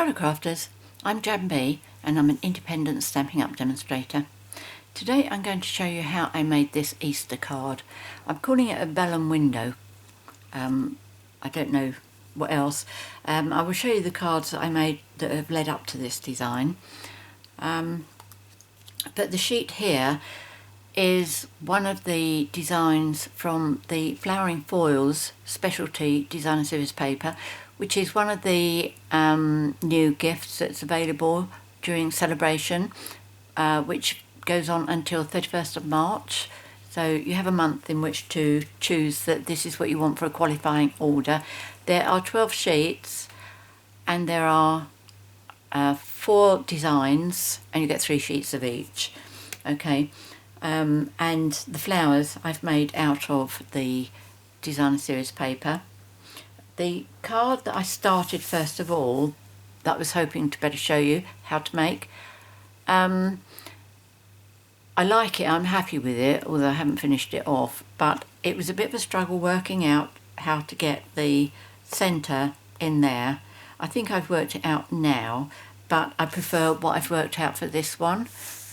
Hello crafters, I'm JanB and I'm an independent Stampin' Up demonstrator. Today I'm going to show you how I made this Easter card. I'm calling it a vellum window. I don't know what else. I will show you the cards that I made that have led up to this design. But the sheet here is one of the designs from the Flowering Foils Specialty Designer Series paper, which is one of the new gifts that's available during celebration, which goes on until 31st of March. So you have a month in which to choose that this is what you want for a qualifying order. There are 12 sheets and there are 4 designs, and you get 3 sheets of each. Okay, and the flowers I've made out of the Designer Series paper. The card that I started first of all, that I was hoping to better show you how to make, I like it, I'm happy with it, although I haven't finished it off, but it was a bit of a struggle working out how to get the centre in there. I think I've worked it out now, but I prefer what I've worked out for this one.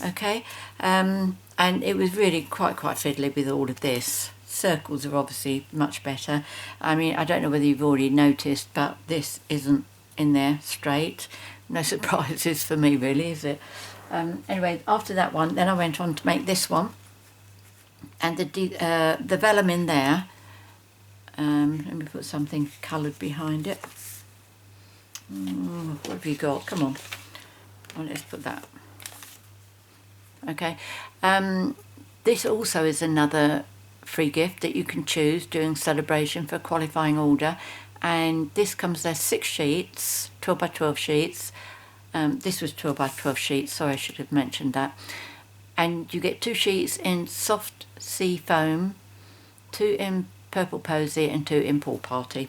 Okay, and it was really quite fiddly with all of this. Circles are obviously much better. I mean, I don't know whether you've already noticed, but this isn't in there straight. No surprises for me really, is it? Anyway, after that one, then I went on to make this one, and the vellum in there. Let me put something coloured behind it. What have you got? Come on. Oh, let's put that. Okay. This also is another free gift that you can choose during celebration for qualifying order, and this comes as 6 sheets, 12 by 12 sheets. This was 12 by 12 sheets, sorry, I should have mentioned that. And you get 2 sheets in soft sea foam, 2 in purple posy and 2 in pool party.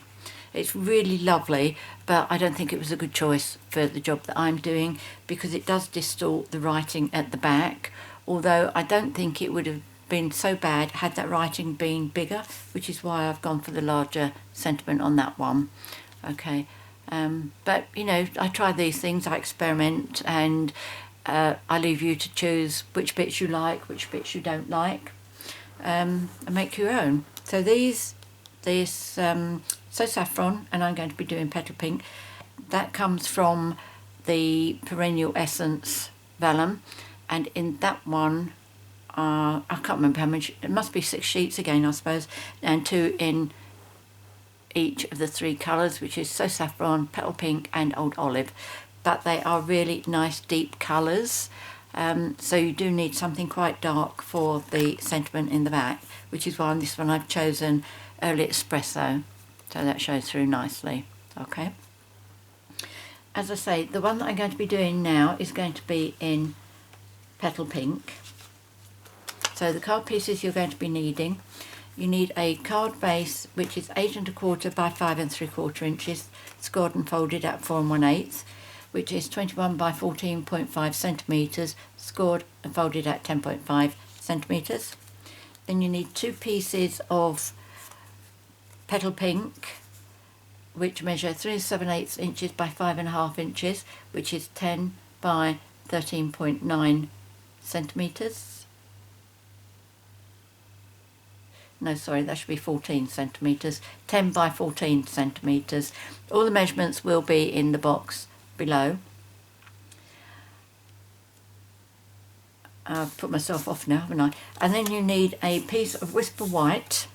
It's really lovely, but I don't think it was a good choice for the job that I'm doing, because it does distort the writing at the back, although I don't think it would have been so bad had that writing been bigger, which is why I've gone for the larger sentiment on that one. Okay, but you know, I try these things, I experiment, and I leave you to choose which bits you like, which bits you don't like, and make your own. So this So Saffron, and I'm going to be doing Petal Pink. That comes from the Perennial Essence Vellum, and in that one, I can't remember how much, it must be 6 sheets again, I suppose, and 2 in each of the 3 colours, which is So Saffron, Petal Pink and Old Olive. But they are really nice deep colours, so you do need something quite dark for the sentiment in the back, which is why on this one I've chosen Early Espresso, so that shows through nicely. Okay, as I say, the one that I'm going to be doing now is going to be in Petal Pink. So the card pieces you're going to be needing, you need a card base which is 8 1/4 by 5 3/4 inches, scored and folded at 4 1/8, which is 21 by 14.5 centimetres, scored and folded at 10.5 centimetres. Then you need 2 pieces of Petal Pink, which measure 3 7/8 inches by 5 1/2 inches, which is 10 by 13.9 centimetres. No, sorry, that should be 14 centimetres, 10 by 14 centimetres. All the measurements will be in the box below. I've put myself off now, haven't I? And then you need a piece of Whisper White,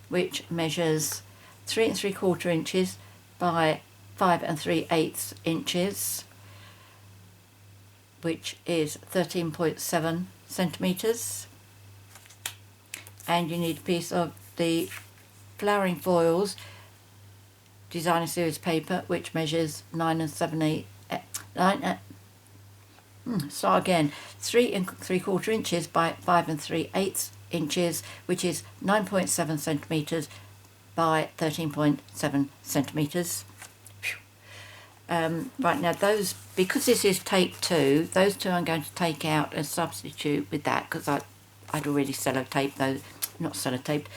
which measures 3 3/4 inches by 5 3/8 inches, which is 13.7 centimetres. And you need a piece of the Flowering Foils Designer Series paper, which measures 9 7/8. 3 3/4 inches by 5 3/8 inches, which is 9.7 centimetres by 13.7 centimetres. Right, now those, because this is tape 2, those 2 I'm going to take out and substitute with that, because I'd already sellotaped those, not sellotaped,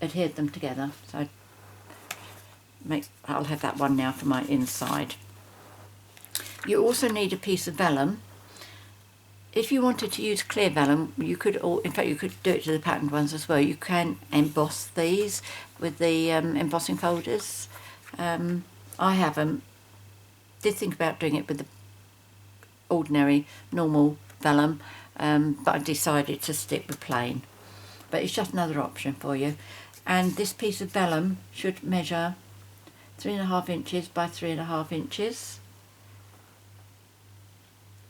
adhered them together. So I'll have that one now for my inside. You also need a piece of vellum. If you wanted to use clear vellum, you could, or in fact you could do it to the patterned ones as well. You can emboss these with the embossing folders. I haven't. Did think about doing it with the ordinary normal vellum, but I decided to stick with plain. But it's just another option for you. And this piece of vellum should measure 3.5 inches by 3.5 inches,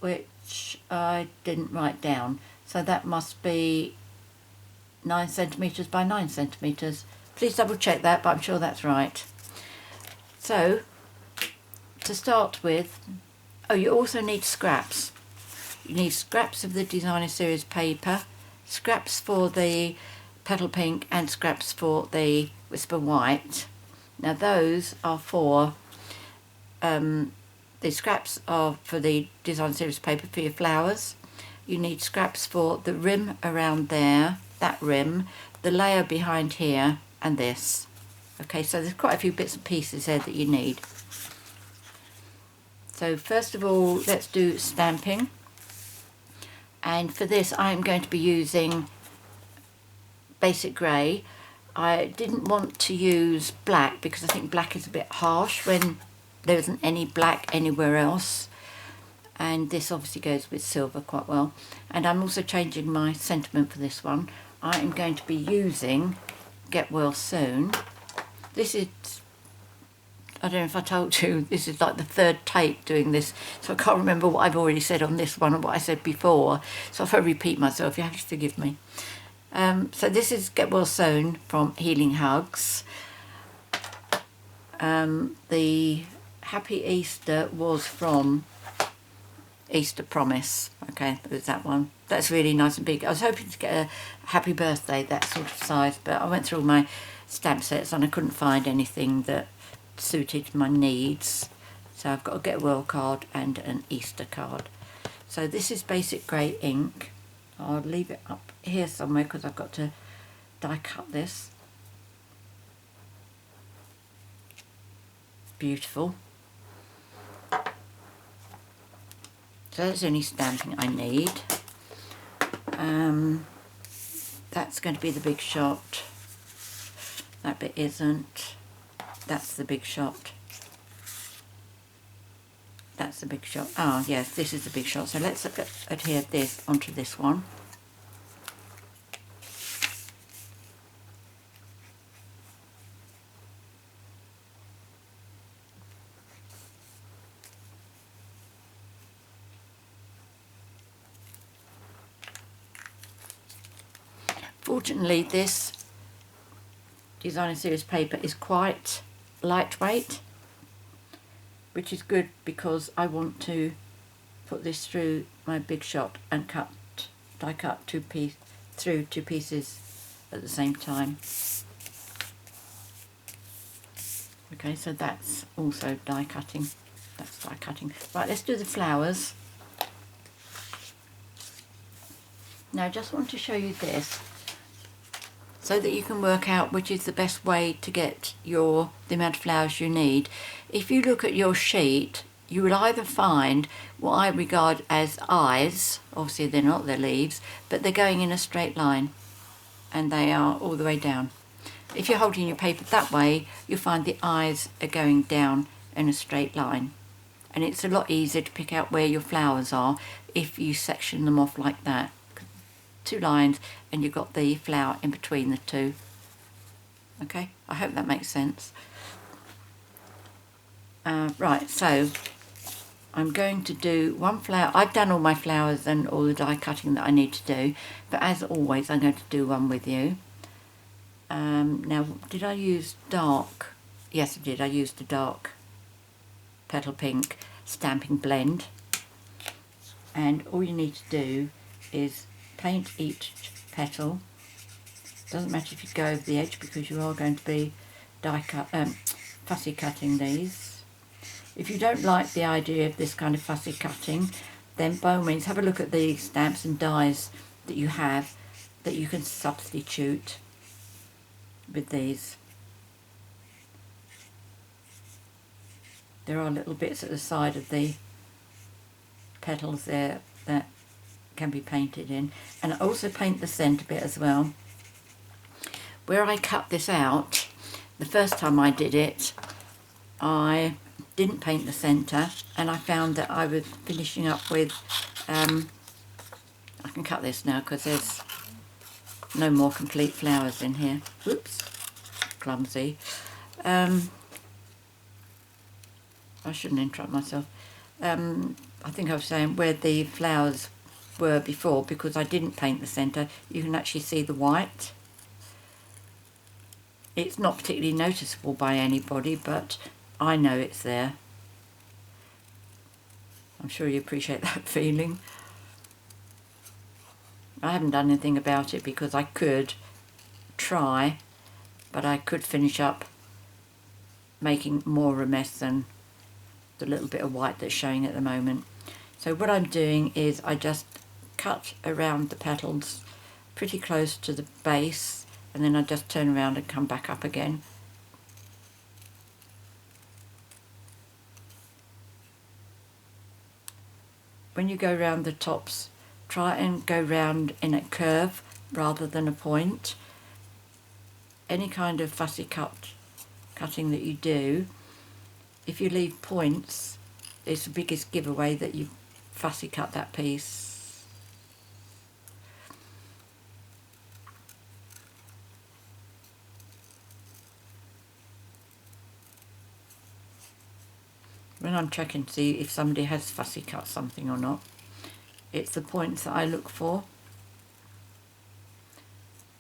which I didn't write down, so that must be 9 centimetres by 9 centimetres. Please double check that, but I'm sure that's right. So to start with, oh, you also need scraps. You need scraps of the Designer Series paper, scraps for the Petal Pink and scraps for the Whisper White. Now those are for the scraps are for the Design Series paper for your flowers. You need scraps for the rim around there, that rim, the layer behind here, and this. Okay, so there's quite a few bits and pieces there that you need. So first of all, let's do stamping. And for this, I'm going to be using basic grey. I didn't want to use black because I think black is a bit harsh when there isn't any black anywhere else, and this obviously goes with silver quite well. And I'm also changing my sentiment for this one. I am going to be using Get Well Soon. This is, I don't know if I told you, this is like the third take doing this, so I can't remember what I've already said on this one and what I said before, so if I repeat myself you have to forgive me. So this is Get Well Soon from Healing Hugs. The Happy Easter was from Easter Promise. Okay, there's that one. That's really nice and big. I was hoping to get a Happy Birthday, that sort of size, but I went through all my stamp sets and I couldn't find anything that suited my needs. So I've got a Get Well card and an Easter card. So this is basic grey ink. I'll leave it up here somewhere because I've got to die cut this. Beautiful. So that's the only stamping I need. That's going to be the big shot. That bit isn't. That's the big shot. That's the big shot. Ah, yes, this is the big shot. So let's adhere this onto this one. Fortunately, this Designer Series paper is quite lightweight, which is good because I want to put this through my big shot and die cut through two pieces at the same time. Okay, so that's also die cutting. That's die cutting. Right, let's do the flowers. Now I just want to show you this, so that you can work out which is the best way to get the amount of flowers you need. If you look at your sheet, you will either find what I regard as eyes, obviously they're not, they're leaves, but they're going in a straight line, and they are all the way down. If you're holding your paper that way, you'll find the eyes are going down in a straight line. And it's a lot easier to pick out where your flowers are if you section them off like that. Two lines and you've got the flower in between the two. Okay, I hope that makes sense. Right, so I'm going to do one flower. I've done all my flowers and all the die cutting that I need to do, but as always I'm going to do one with you. Now, did I use dark? Yes, I did. I used the dark Petal Pink stamping blend, and all you need to do is paint each petal. Doesn't matter if you go over the edge because you are going to be fussy cutting these. If you don't like the idea of this kind of fussy cutting, then by all means have a look at the stamps and dies that you have that you can substitute with these. There are little bits at the side of the petals there that can be painted in. And I also paint the centre bit as well. Where I cut this out, the first time I did it, I didn't paint the centre, and I found that I was finishing up with, I can cut this now because there's no more complete flowers in here. Whoops, clumsy. I shouldn't interrupt myself. I think I was saying where the flowers were before, because I didn't paint the centre, you can actually see the white. It's not particularly noticeable by anybody, but I know it's there. I'm sure you appreciate that feeling. I haven't done anything about it because I could try, but I could finish up making more of a mess than the little bit of white that's showing at the moment. So what I'm doing is I just cut around the petals pretty close to the base, and then I just turn around and come back up again. When you go round the tops, try and go round in a curve rather than a point. Any kind of fussy cutting that you do, if you leave points, it's the biggest giveaway that you fussy cut that piece. When I'm checking to see if somebody has fussy cut something or not, it's the points that I look for.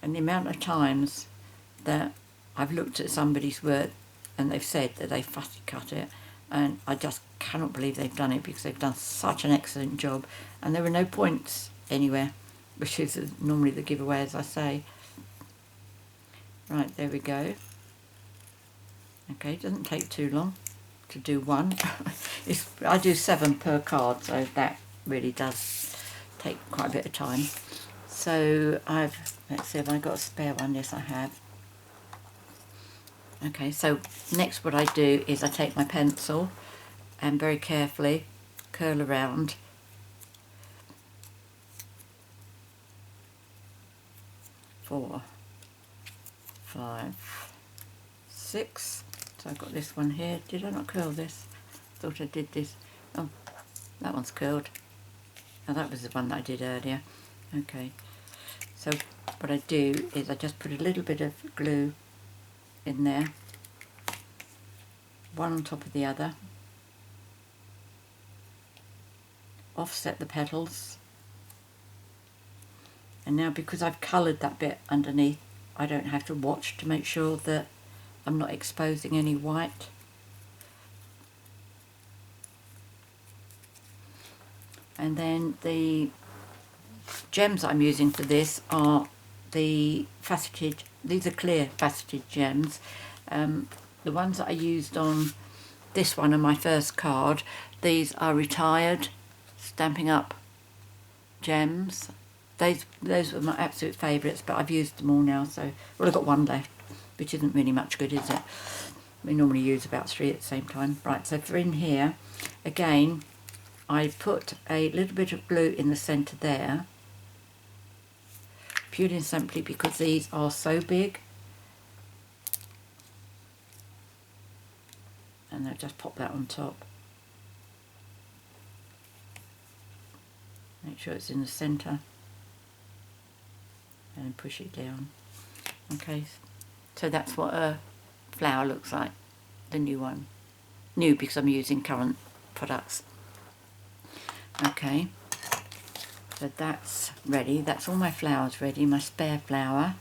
And the amount of times that I've looked at somebody's work and they've said that they fussy cut it, and I just cannot believe they've done it because they've done such an excellent job, and there were no points anywhere, which is normally the giveaway, as I say. Right, there we go. Okay, it doesn't take too long to do one. I do 7 per card, so that really does take quite a bit of time. So let's see if I got a spare one. Yes, I have. Okay, so next what I do is I take my pencil and very carefully curl around . 4, 5, 6. So I've got this one here. Did I not curl this? Thought I did this. Oh, that one's curled. Oh, that was the one that I did earlier. Okay. So what I do is I just put a little bit of glue in there, one on top of the other, offset the petals, and now because I've coloured that bit underneath, I don't have to watch to make sure that I'm not exposing any white. And then the gems I'm using for this are the faceted, these are clear faceted gems. The ones that I used on this one and my first card, these are retired Stampin' Up gems. Those were my absolute favourites, but I've used them all now, so, well, I've got one left, which isn't really much good, is it? We normally use about 3 at the same time. Right, so for in here, again, I put a little bit of glue in the centre there, purely and simply because these are so big. And I'll just pop that on top. Make sure it's in the centre. And then push it down. Okay, so that's what a flower looks like, the new one. New because I'm using current products. Okay, so that's ready. That's all my flowers ready, my spare flower.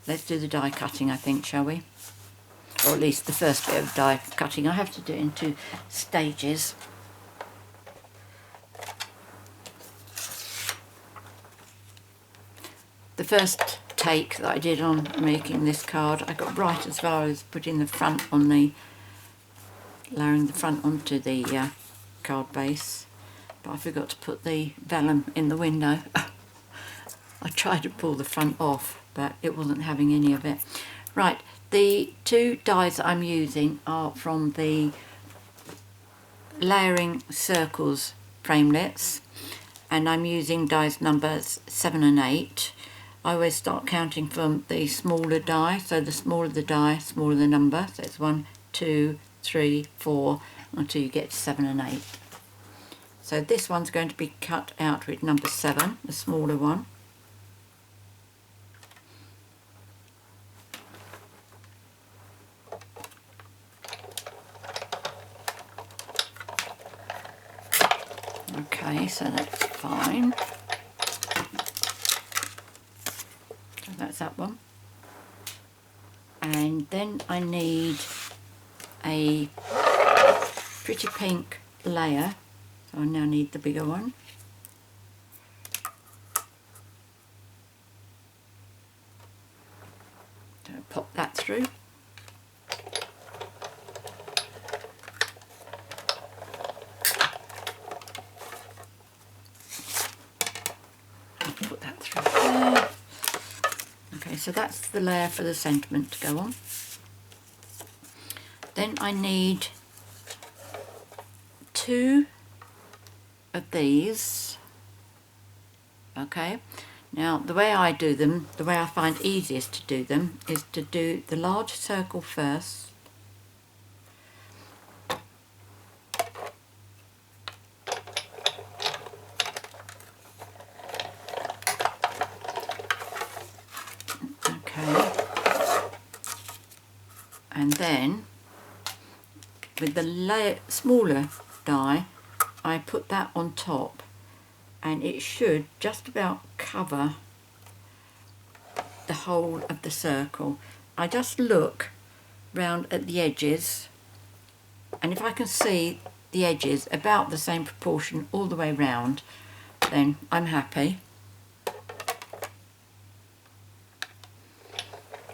Let's do the die cutting, I think, shall we? Or at least the first bit of die cutting. I have to do it in 2 stages. The first take that I did on making this card, I got right as far as putting the front on layering the front onto the card base, but I forgot to put the vellum in the window. I tried to pull the front off, but it wasn't having any of it. Right, the 2 dies that I'm using are from the layering circles framelits, and I'm using dies numbers 7 and 8. I always start counting from the smaller die, so the smaller the die, smaller the number. So it's 1, 2, 3, 4 until you get to 7 and 8. So this one's going to be cut out with number 7, the smaller one. Okay, so that's fine. So that's that one. And then I need a pretty pink layer. So I now need the bigger one. So pop that through. Put that through there. Okay, so that's the layer for the sentiment to go on. Then I need 2 of these. Okay, now the way I do them, the way I find easiest to do them, is to do the large circle first, okay, and then with the smaller die I put that on top, and it should just about cover the whole of the circle. I just look round at the edges, and if I can see the edges about the same proportion all the way round, then I'm happy.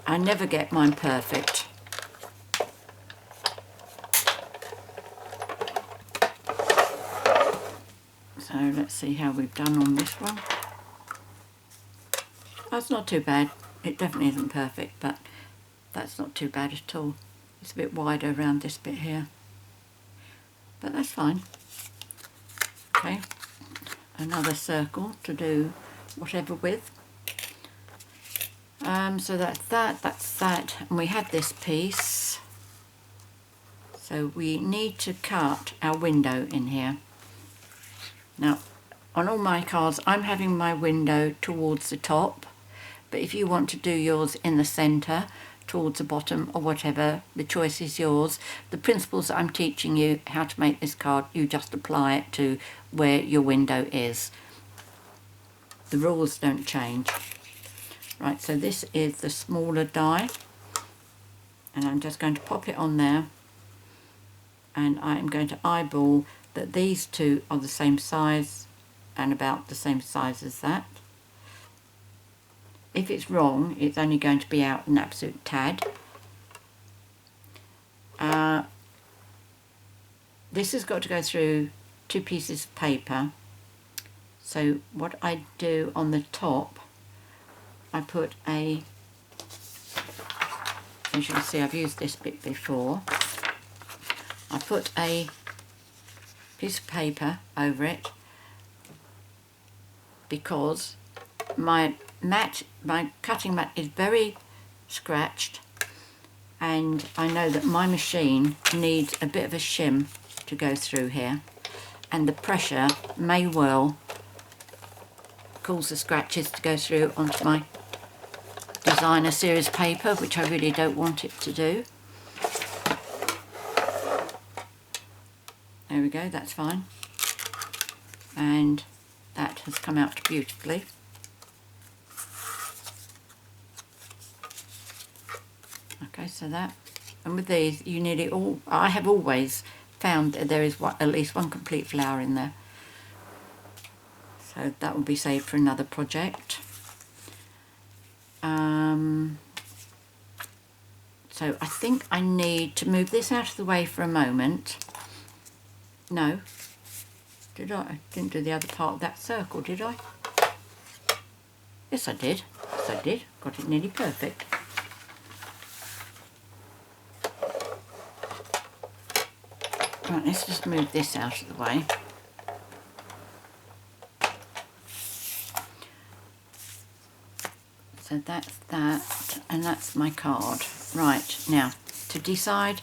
I never get mine perfect. So let's see how we've done on this one. That's not too bad. It definitely isn't perfect, but that's not too bad at all. It's a bit wider around this bit here, but that's fine. Okay, another circle to do whatever with. So that's that, and we have this piece. So we need to cut our window in here. Now, on all my cards, I'm having my window towards the top, but if you want to do yours in the centre, towards the bottom, or whatever, the choice is yours. The principles that I'm teaching you how to make this card, you just apply it to where your window is. The rules don't change. Right, so this is the smaller die, and I'm just going to pop it on there, and I'm going to eyeball that these two are the same size and about the same size as that. If it's wrong, it's only going to be out an absolute tad. This has got to go through 2 pieces of paper. So what I do on the top, I put a, as you can see I've used this bit before, I put a piece of paper over it because my cutting mat is very scratched, and I know that my machine needs a bit of a shim to go through here, and the pressure may well cause the scratches to go through onto my designer series paper, which I really don't want it to do. There we go, that's fine, and that has come out beautifully. Okay, so that, and with these you nearly all, I have always found that there is at least one complete flower in there, so that will be saved for another project. So I think I need to move this out of the way for a moment. No, did I? I didn't do the other part of that circle, did I? Yes I did, yes I did, got it nearly perfect. Right, let's just move this out of the way. So that's that, and that's my card. Right, now to decide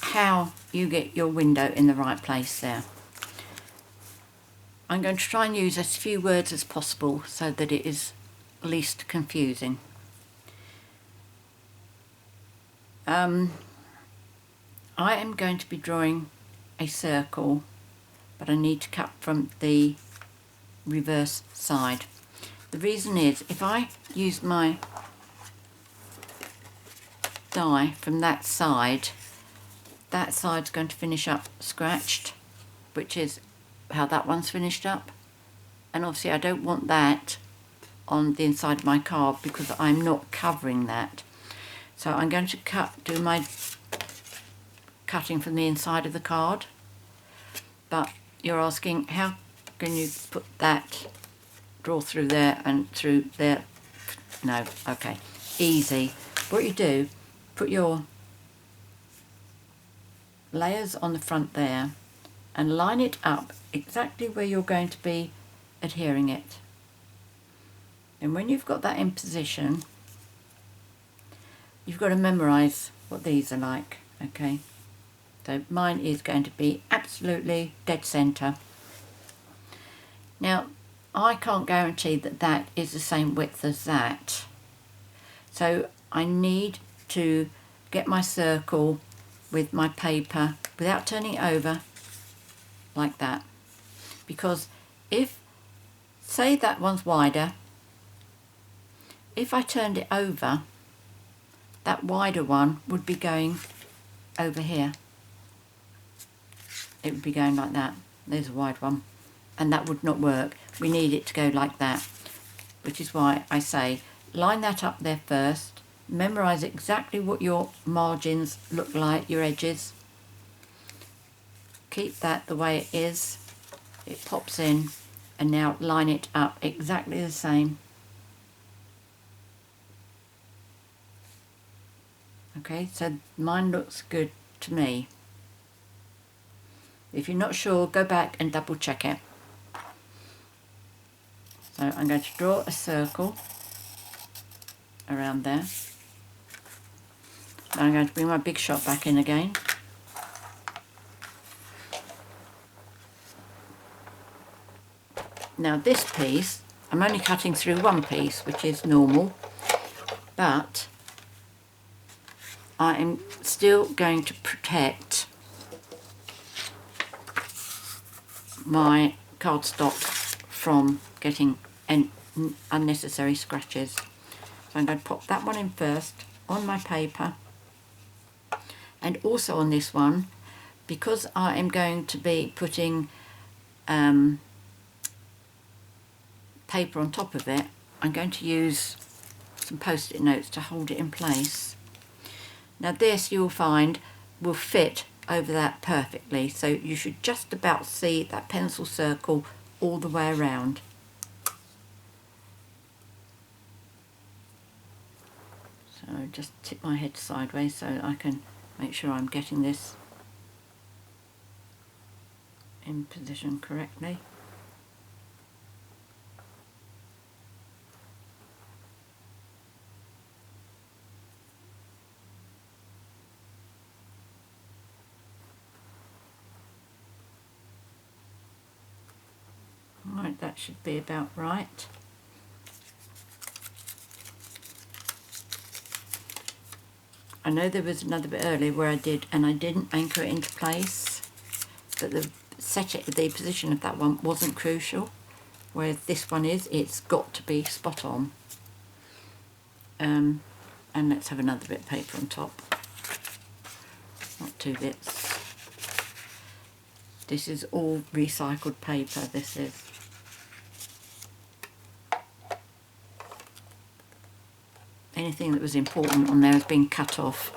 how you get your window in the right place there, I'm going to try and use as few words as possible so that it is least confusing. I am going to be drawing a circle, but I need to cut from the reverse side. The reason is, if I use my die from that side's going to finish up scratched, which is how that one's finished up. And obviously I don't want that on the inside of my card because I'm not covering that. So I'm going to do my cutting from the inside of the card. But you're asking, how can you put that, draw through there and through there? No, okay, easy. What you do, put your layers on the front there and line it up exactly where you're going to be adhering it. And when you've got that in position, you've got to memorize what these are like, okay? So mine is going to be absolutely dead center. Now, I can't guarantee that that is the same width as that. So I need to get my circle with my paper without turning it over like that. Because if, say that one's wider, if I turned it over, that wider one would be going over here. It would be going like that. There's a wide one. And that would not work. We need it to go like that. Which is why I say, line that up there first. Memorise exactly what your margins look like, your edges. Keep that the way it is. It pops in. And now line it up exactly the same. Okay, so mine looks good to me. If you're not sure, go back and double check it. So I'm going to draw a circle around there. Then I'm going to bring my big shot back in again. Now this piece, I'm only cutting through one piece, which is normal, but I am still going to protect my cardstock from getting unnecessary scratches. So I'm going to pop that one in first on my paper, and also on this one, because I am going to be putting paper on top of it, I'm going to use some post-it notes to hold it in place. Now this, you'll find, will fit over that perfectly, so you should just about see that pencil circle all the way around. So just tip my head sideways so I can make sure I'm getting this in position correctly. Right, that should be about right. I know there was another bit earlier where I didn't anchor it into place, but the position of that one wasn't crucial, whereas this one is. It's got to be spot on. And let's have another bit of paper on top. Not two bits. This is all recycled paper, this is. Anything that was important on there has been cut off.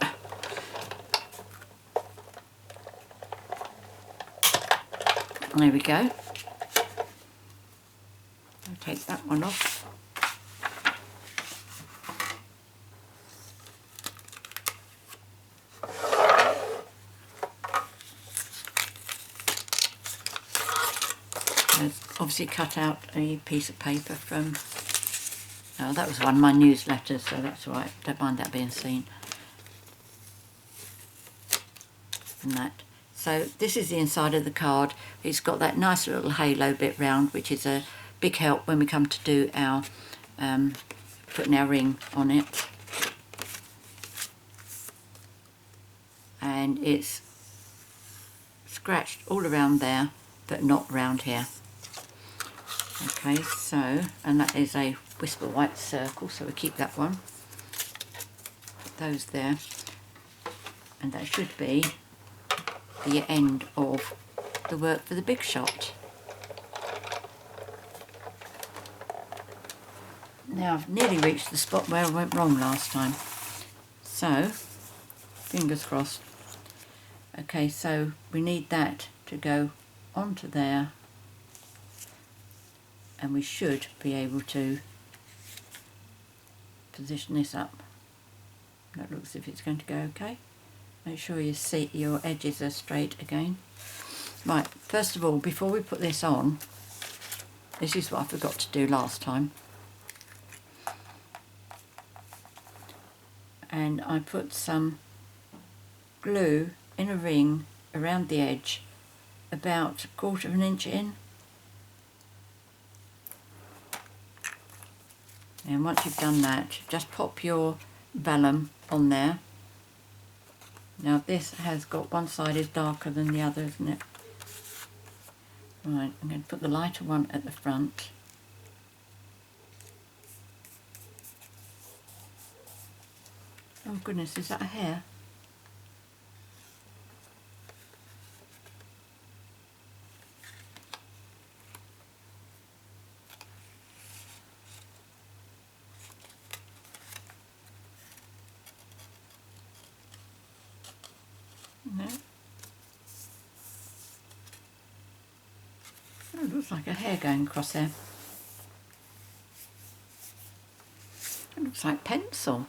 There we go. I'll take that one off. I've obviously cut out a piece of paper from, oh, that was one of my newsletters, so that's all right, don't mind that being seen. And that. So this is the inside of the card. It's got that nice little halo bit round, which is a big help when we come to do our putting our ring on it. And it's scratched all around there, but not round here. Okay, so, and that is a Whisper White circle, so we keep that one. Put those there, and that should be the end of the work for the big shot. Now I've nearly reached the spot where I went wrong last time, so fingers crossed. Okay, so we need that to go onto there, and we should be able to position this up. That looks as if it's going to go okay. Make sure you see your edges are straight again. Right, first of all, before we put this on, this is what I forgot to do last time. And I put some glue in a ring around the edge, about 1/4 of an inch in. And once you've done that, just pop your vellum on there. Now this has got one side is darker than the other, isn't it? Right, I'm going to put the lighter one at the front. Oh goodness, is that a hair? No. Oh, it looks like a hair going across there. It looks like pencil.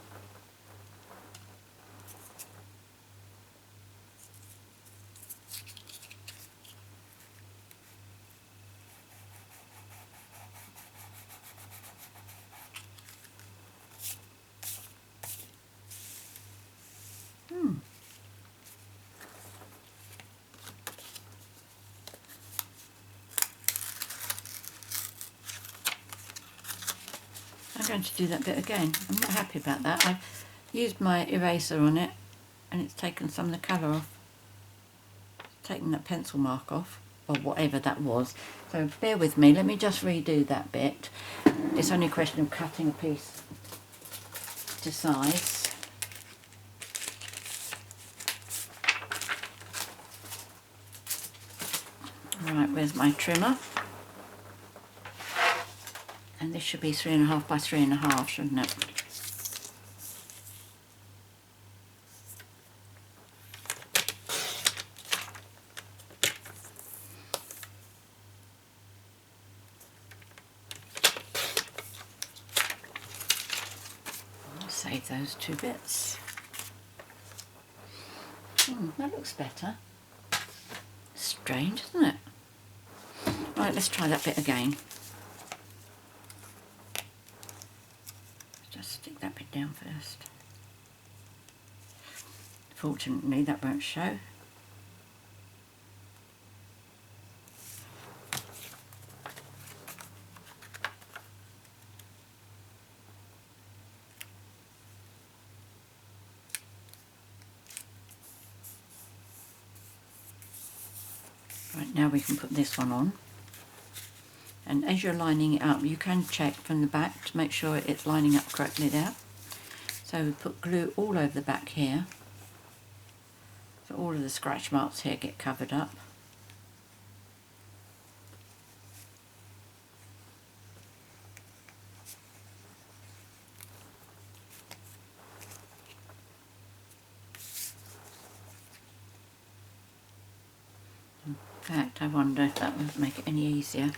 I'm going to do that bit again. I'm not happy about that. I've used my eraser on it and it's taken some of the colour off. It's taken that pencil mark off, or whatever that was. So bear with me, let me just redo that bit. It's only a question of cutting a piece to size. Right, where's my trimmer? And this should be 3.5 by 3.5, shouldn't it? I'll save those 2 bits. That looks better. Strange, isn't it? Right, let's try that bit again. Just stick that bit down first. Fortunately, that won't show. Right, now we can put this one on. And as you're lining it up, you can check from the back to make sure it's lining up correctly there. So we put glue all over the back here. So all of the scratch marks here get covered up. In fact, I wonder if that would make it any easier.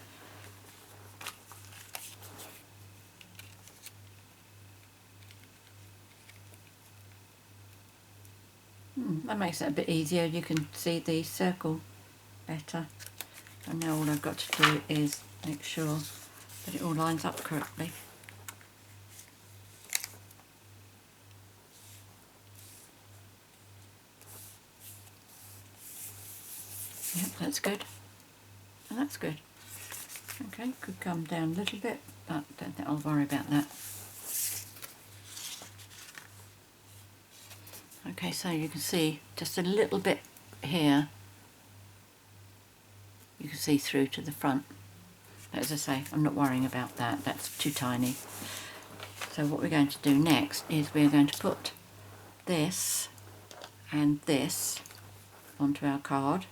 That makes it a bit easier. You can see the circle better. And now all I've got to do is make sure that it all lines up correctly. Yep, that's good. And that's good. Okay, could come down a little bit, but don't think I'll worry about that. Okay, so you can see just a little bit here. You can see through to the front. But as I say, I'm not worrying about that. That's too tiny. So what we're going to do next is we're going to put this and this onto our card.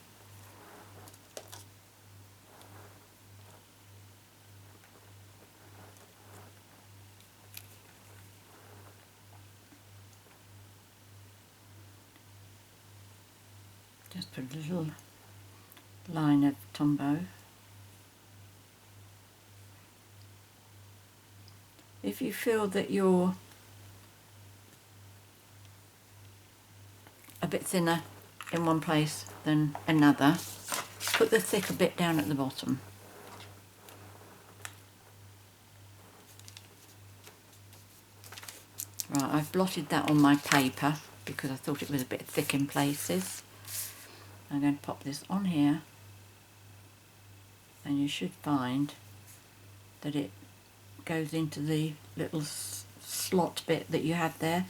Just put a little line of Tombow. If you feel that you're a bit thinner in one place than another, put the thicker bit down at the bottom. Right, I've blotted that on my paper because I thought it was a bit thick in places. I'm going to pop this on here, and you should find that it goes into the little slot bit that you have there.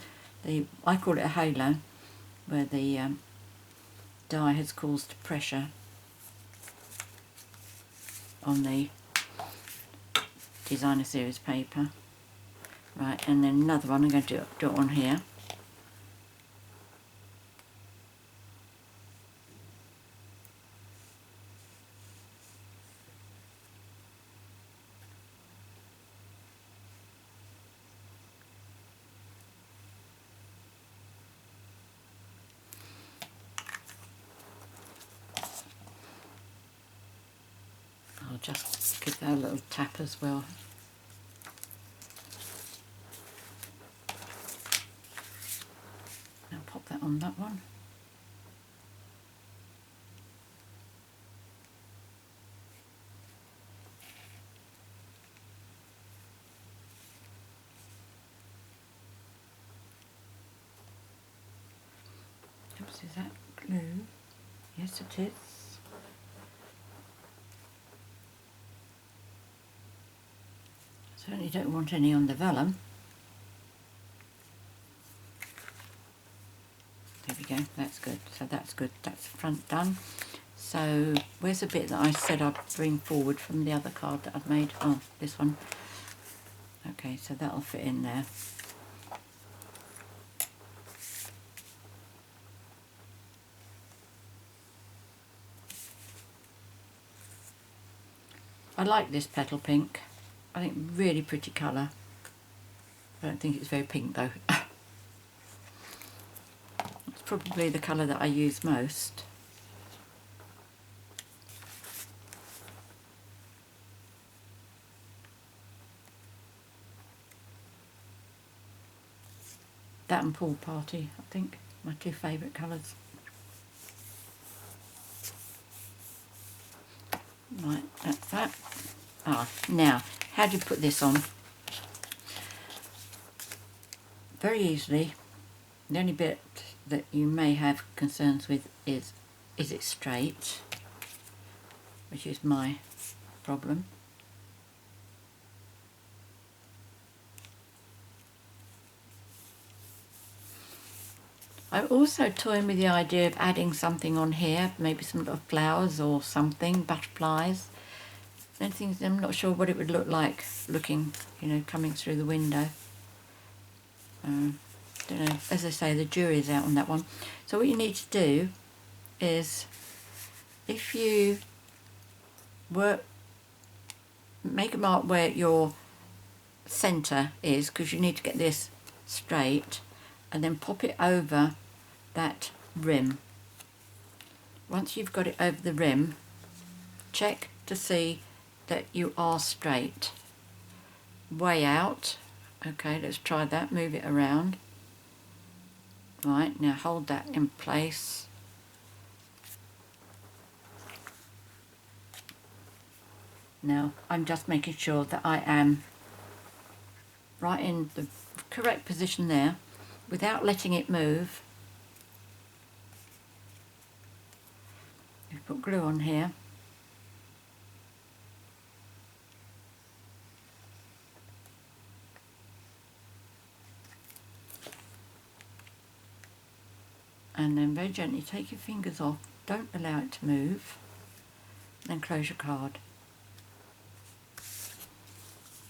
I call it a halo, where the dye has caused pressure on the designer series paper. Right, and then another one I'm going to do it on here. I'll just give that a little tap as well. Now pop that on that one. Oops, is that glue? Yes, it is. Certainly don't want any on the vellum. There we go, that's good. So that's good, that's the front done. So where's the bit that I said I'd bring forward from the other card that I've made? Oh, this one. Okay, so that'll fit in there. I like this Petal Pink. I think really pretty colour. I don't think it's very pink though. It's probably the colour that I use most. That and Pool Party, I think, my two favourite colours. Right, that's that. Ah, now, how do you put this on? Very easily. The only bit that you may have concerns with is it straight? Which is my problem. I'm also toying with the idea of adding something on here, maybe some little flowers or something, butterflies. Anything, I'm not sure what it would look like looking, you know, coming through the window. Don't know, as I say, the jury's out on that one. So what you need to do is, if you make a mark where your centre is, because you need to get this straight, and then pop it over that rim. Once you've got it over the rim, check to see that you are straight. Way out. Okay, let's try that. Move it around. Right, now hold that in place. Now I'm just making sure that I am right in the correct position there without letting it move. You put glue on here. And then very gently take your fingers off, don't allow it to move, then close your card.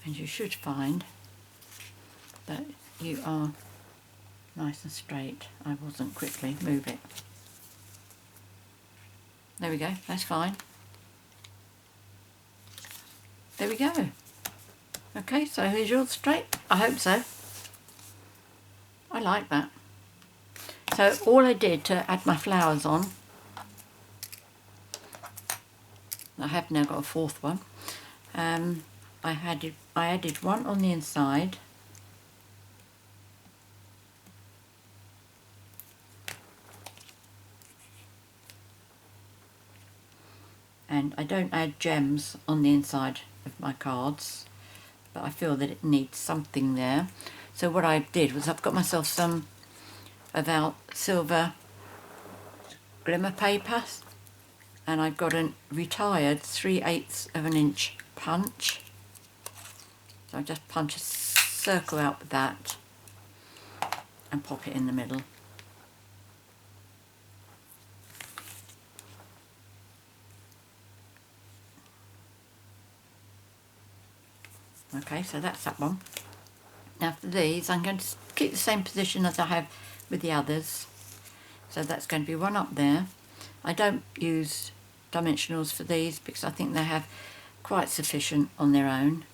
And you should find that you are nice and straight. I wasn't. Quickly move it. There we go, that's fine. There we go. Okay, so is yours straight? I hope so. I like that. So all I did to add my flowers on, I have now got a fourth one. I added one on the inside, and I don't add gems on the inside of my cards, but I feel that it needs something there. So what I did was I've got myself some of our silver glimmer paper, and I've got a retired 3/8 of an inch punch. So I just punch a circle out with that and pop it in the middle. Okay, so that's that one. Now for these, I'm going to keep the same position as I have with the others. So that's going to be one up there. I don't use dimensionals for these because I think they have quite sufficient on their own.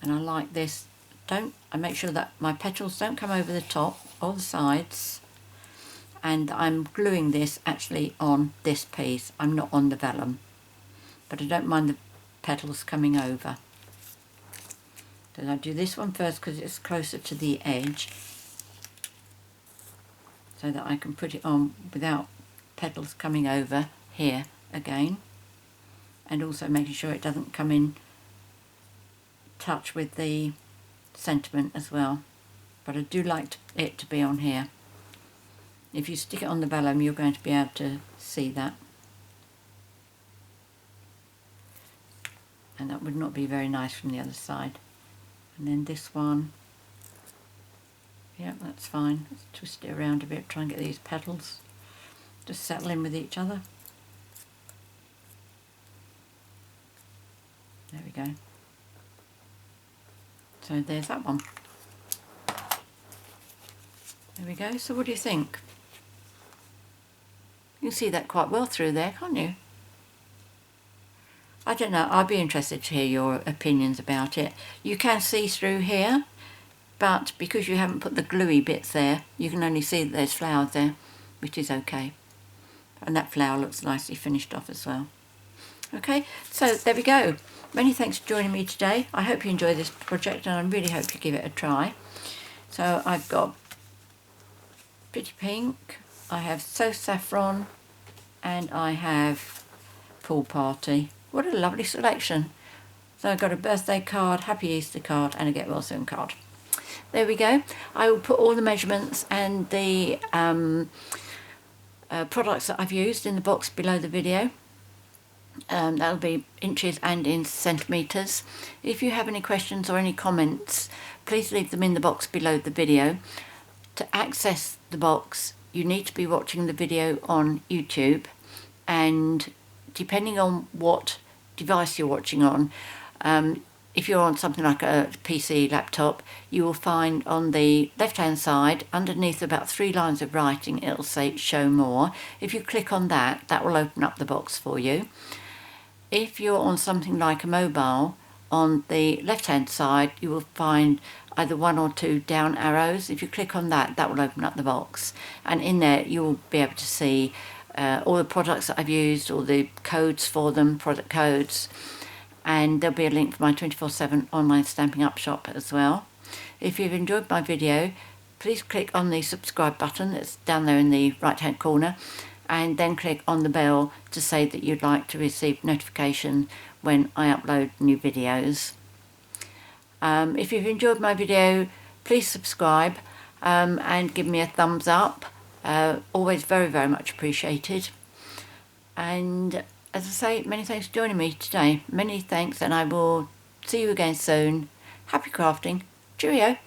And I like this. I make sure that my petals don't come over the top or the sides. And I'm gluing this actually on this piece. I'm not on the vellum. But I don't mind the petals coming over. Then I do this one first because it's closer to the edge, so that I can put it on without petals coming over here again, and also making sure it doesn't come in touch with the sentiment as well. But I do like it to be on here. If you stick it on the vellum, you're going to be able to see that. And that would not be very nice from the other side. And then this one, yeah, that's fine. Let's twist it around a bit, try and get these petals just settle in with each other. There we go. So there's that one. There we go. So what do you think? You can see that quite well through there, can't you? I don't know, I'd be interested to hear your opinions about it. You can see through here, but because you haven't put the gluey bits there, you can only see that there's flowers there, which is okay. And that flower looks nicely finished off as well. Okay, so there we go. Many thanks for joining me today. I hope you enjoy this project, and I really hope you give it a try. So I've got Pretty Pink, I have So Saffron, and I have Pool Party. What a lovely selection. So I've got a birthday card, Happy Easter card, and a Get Well Soon card. There we go. I will put all the measurements and the products that I've used in the box below the video. That'll be inches and in centimetres. If you have any questions or any comments, please leave them in the box below the video. To access the box, you need to be watching the video on YouTube, and depending on what device you're watching on, if you're on something like a PC laptop, you will find on the left hand side underneath about 3 lines of writing it'll say show more. If you click on that, that will open up the box for you. If you're on something like a mobile, on the left hand side you will find either 1 or 2 down arrows. If you click on that, that will open up the box, and in there you will be able to see all the products that I've used, all the codes for them, product codes, and there'll be a link for my 24/7 online Stampin' Up shop as well. If you've enjoyed my video, please click on the subscribe button that's down there in the right hand corner, and then click on the bell to say that you'd like to receive notification when I upload new videos. If you've enjoyed my video, please subscribe and give me a thumbs up. Always very, very much appreciated. And as I say, many thanks for joining me today. Many thanks, and I will see you again soon. Happy crafting. Cheerio.